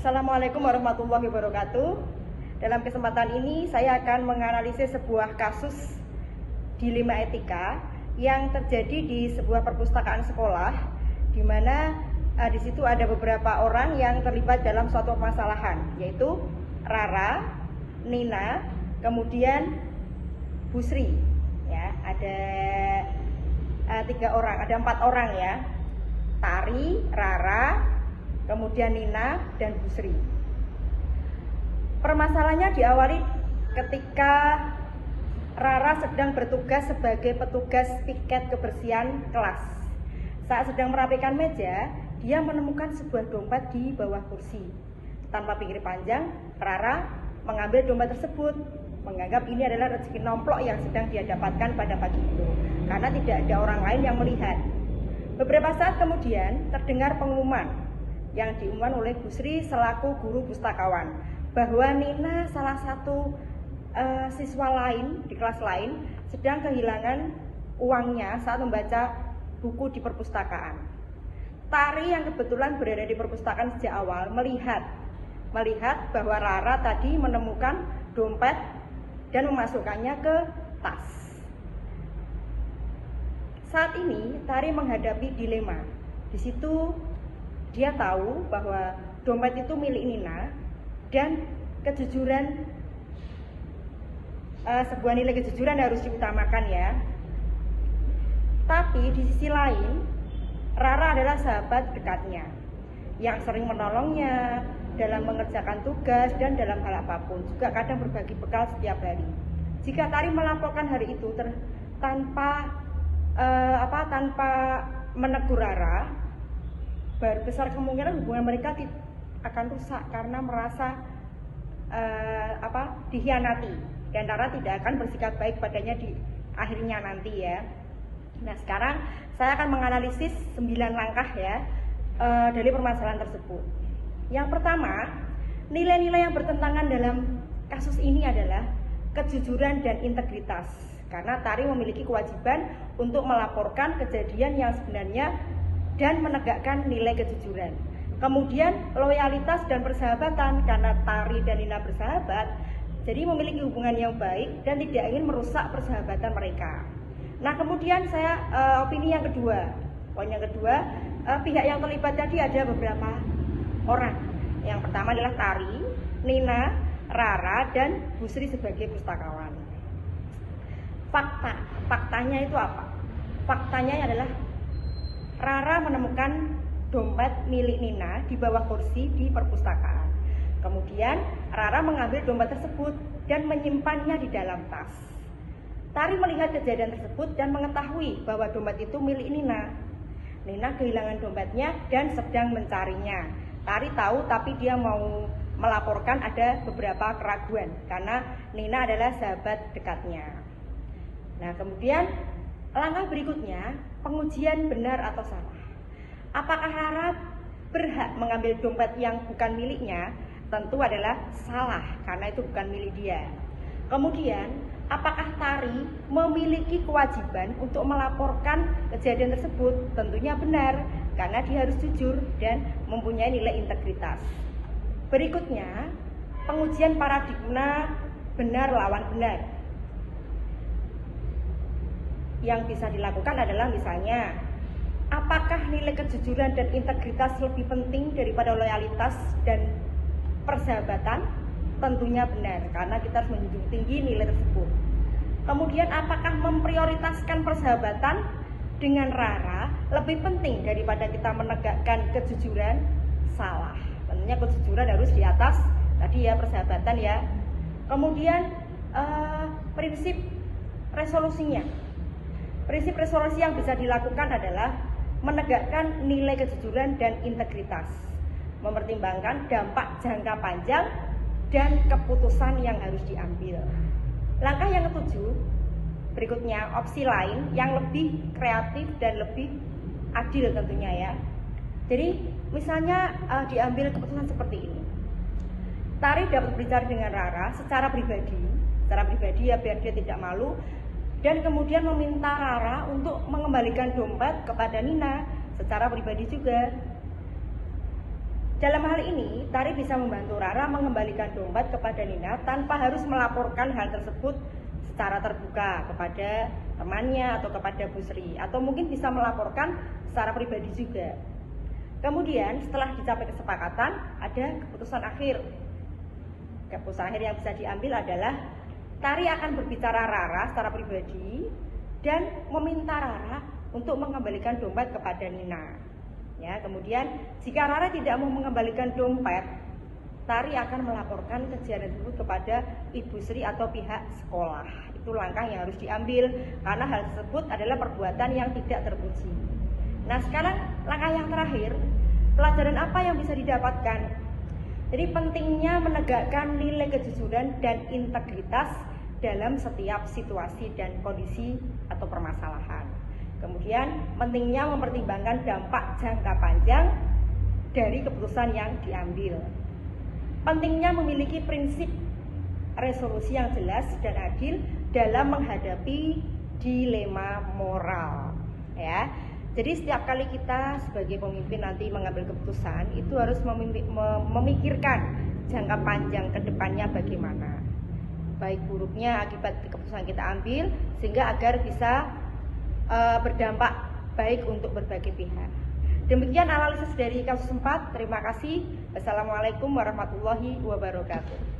Assalamualaikum warahmatullahi wabarakatuh. Dalam kesempatan ini saya akan menganalisis sebuah kasus dilema etika yang terjadi di sebuah perpustakaan sekolah, di mana di situ ada beberapa orang yang terlibat dalam suatu permasalahan, yaitu Rara, Nina, kemudian Busri. Ya, ada 4 orang ya. Tari, Rara, kemudian Nina dan Busri. Permasalahannya diawali ketika Rara sedang bertugas sebagai petugas piket kebersihan kelas. Saat sedang merapikan meja, dia menemukan sebuah dompet di bawah kursi. Tanpa pikir panjang, Rara mengambil dompet tersebut, menganggap ini adalah rezeki nomplok yang sedang dia dapatkan pada pagi itu, karena tidak ada orang lain yang melihat. Beberapa saat kemudian terdengar pengumuman yang diumumkan oleh Busri selaku guru pustakawan bahwa Nina, salah satu siswa lain di kelas lain, sedang kehilangan uangnya saat membaca buku di perpustakaan. Tari yang kebetulan berada di perpustakaan sejak awal melihat bahwa Rara tadi menemukan dompet dan memasukkannya ke tas. Saat ini Tari menghadapi dilema. Di situ dia tahu bahwa dompet itu milik Nina dan kejujuran, sebuah nilai kejujuran harus diutamakan ya. Tapi di sisi lain, Rara adalah sahabat dekatnya yang sering menolongnya dalam mengerjakan tugas dan dalam hal apapun, juga kadang berbagi bekal setiap hari. Jika Tari melaporkan hari itu tanpa menegur Rara, besar kemungkinan hubungan mereka akan rusak karena merasa dikhianati, dan Rara tidak akan bersikap baik padanya di akhirnya nanti ya. Nah, sekarang saya akan menganalisis 9 langkah ya dari permasalahan tersebut. Yang pertama, nilai-nilai yang bertentangan dalam kasus ini adalah kejujuran dan integritas, karena Tari memiliki kewajiban untuk melaporkan kejadian yang sebenarnya dan menegakkan nilai kejujuran. Kemudian loyalitas dan persahabatan, karena Tari dan Nina bersahabat, jadi memiliki hubungan yang baik dan tidak ingin merusak persahabatan mereka. Nah, kemudian saya opini yang kedua. Poin yang kedua, pihak yang terlibat tadi ada beberapa orang. Yang pertama adalah Tari, Nina, Rara, dan Busri sebagai pustakawan. Faktanya itu apa? Faktanya adalah Rara menemukan dompet milik Nina di bawah kursi di perpustakaan. Kemudian Rara mengambil dompet tersebut dan menyimpannya di dalam tas. Tari melihat kejadian tersebut dan mengetahui bahwa dompet itu milik Nina. Nina kehilangan dompetnya dan sedang mencarinya. Tari tahu, tapi dia mau melaporkan ada beberapa keraguan karena Nina adalah sahabat dekatnya. Nah, kemudian langkah berikutnya, pengujian benar atau salah. Apakah Rara berhak mengambil dompet yang bukan miliknya? Tentu adalah salah, karena itu bukan milik dia. Kemudian, apakah Tari memiliki kewajiban untuk melaporkan kejadian tersebut? Tentunya benar, karena dia harus jujur dan mempunyai nilai integritas. Berikutnya, pengujian paradigma benar lawan benar. Yang bisa dilakukan adalah misalnya, apakah nilai kejujuran dan integritas lebih penting daripada loyalitas dan persahabatan? Tentunya benar, karena kita harus menjunjung tinggi nilai tersebut. Kemudian, apakah memprioritaskan persahabatan dengan Rara lebih penting daripada kita menegakkan kejujuran? Salah. Tentunya kejujuran harus di atas tadi ya, persahabatan ya. Kemudian prinsip resolusinya. Prinsip resolusi yang bisa dilakukan adalah menegakkan nilai kejujuran dan integritas, mempertimbangkan dampak jangka panjang dan keputusan yang harus diambil. Langkah yang ketujuh, berikutnya opsi lain yang lebih kreatif dan lebih adil tentunya ya. Jadi misalnya diambil keputusan seperti ini. Tari dapat berbicara dengan Rara secara pribadi ya, biar dia tidak malu, dan kemudian meminta Rara untuk mengembalikan dompet kepada Nina secara pribadi juga. Dalam hal ini, Tari bisa membantu Rara mengembalikan dompet kepada Nina tanpa harus melaporkan hal tersebut secara terbuka kepada temannya atau kepada Bu Sri, atau mungkin bisa melaporkan secara pribadi juga. Kemudian setelah dicapai kesepakatan, ada keputusan akhir. Keputusan akhir yang bisa diambil adalah Tari akan berbicara Rara secara pribadi dan meminta Rara untuk mengembalikan dompet kepada Nina. Ya, kemudian jika Rara tidak mau mengembalikan dompet, Tari akan melaporkan kejadian tersebut kepada Ibu Sri atau pihak sekolah. Itu langkah yang harus diambil karena hal tersebut adalah perbuatan yang tidak terpuji. Nah, sekarang langkah yang terakhir, pelajaran apa yang bisa didapatkan? Jadi pentingnya menegakkan nilai kejujuran dan integritas dalam setiap situasi dan kondisi atau permasalahan. Kemudian pentingnya mempertimbangkan dampak jangka panjang dari keputusan yang diambil. Pentingnya memiliki prinsip resolusi yang jelas dan adil dalam menghadapi dilema moral. Ya, jadi setiap kali kita sebagai pemimpin nanti mengambil keputusan itu harus memikirkan jangka panjang ke depannya bagaimana, baik buruknya akibat keputusan kita ambil, sehingga agar bisa berdampak baik untuk berbagai pihak. Demikian analisis dari kasus 4. Terima kasih. Wassalamualaikum warahmatullahi wabarakatuh.